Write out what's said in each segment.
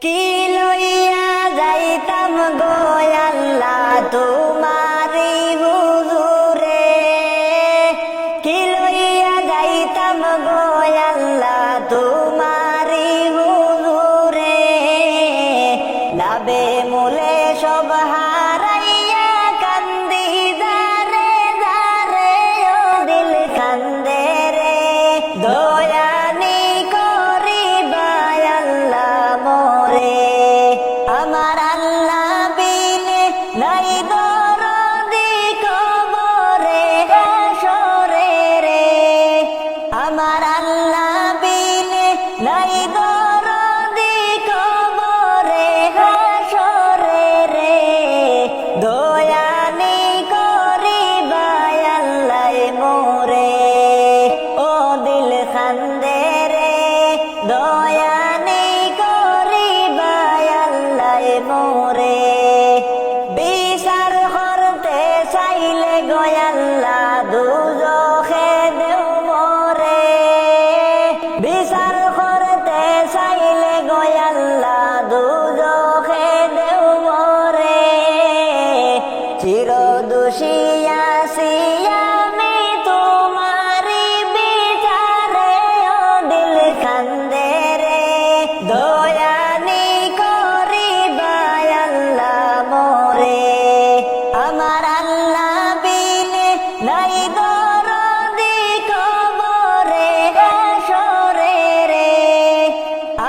কি লইয়া যাইতাম গো আল্লাহ তোমারি হুজুরে, কি লইয়া যাইতাম গো আল্লাহ তোমারি হুজুরে, লাভে মূলে সব হারাইয়া কান্দি যারে যারে ও দিল কান্দে রে, দয়ানি করিবা আল্লাহ মোরে, আমার আল্লাহ বিনে নাই দরদি কবরে হাসরে রে, আমার আল্লাহ বিনে নাই দরদি কবরে হাসরে রে, দয়ানি করিবা আল্লাহ মোরে, ও দিল খান্দে রে, দয়ানি করিবা আল্লাহ মোরে, বিচার করতে চাইলে গো আল্লাহ দুজখে দেও মোরে, বিচার করতে চাইলে গো আল্লাহ দুজখে দেও মোরে, চির দোষী আছি আমি তোমারি বিচারে ও দিল কান্দে রে, দয়ানি করিবা আল্লাহ মোরে, আমার আল্লাহ বিনে নাই দরদি কবরে হাসরে রে,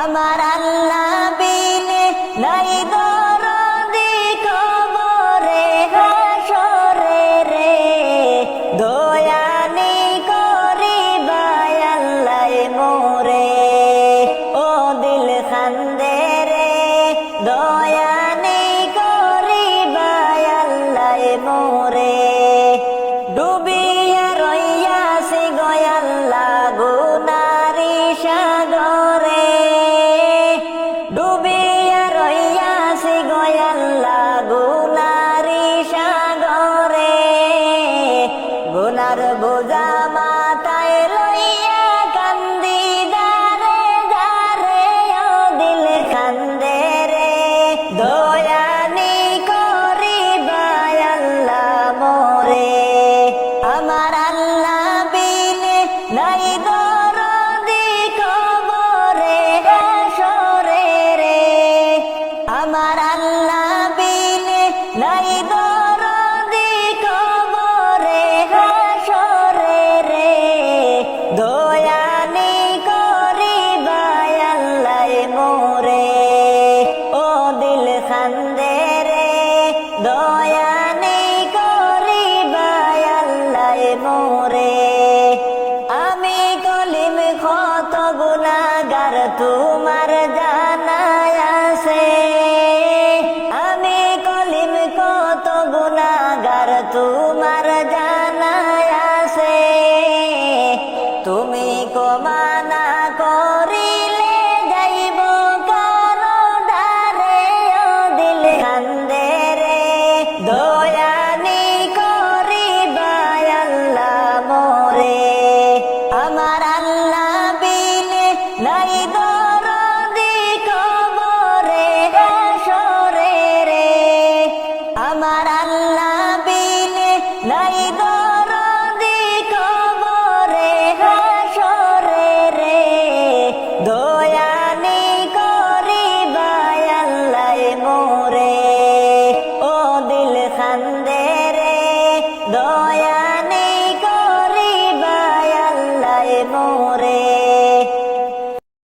আমার আল্লাহ বিনে নাই দরদি কবরে হাসরে রে, দয়ানি করিবা আল্লাহ মোরে, ও দিল খান্দে রে, দয়া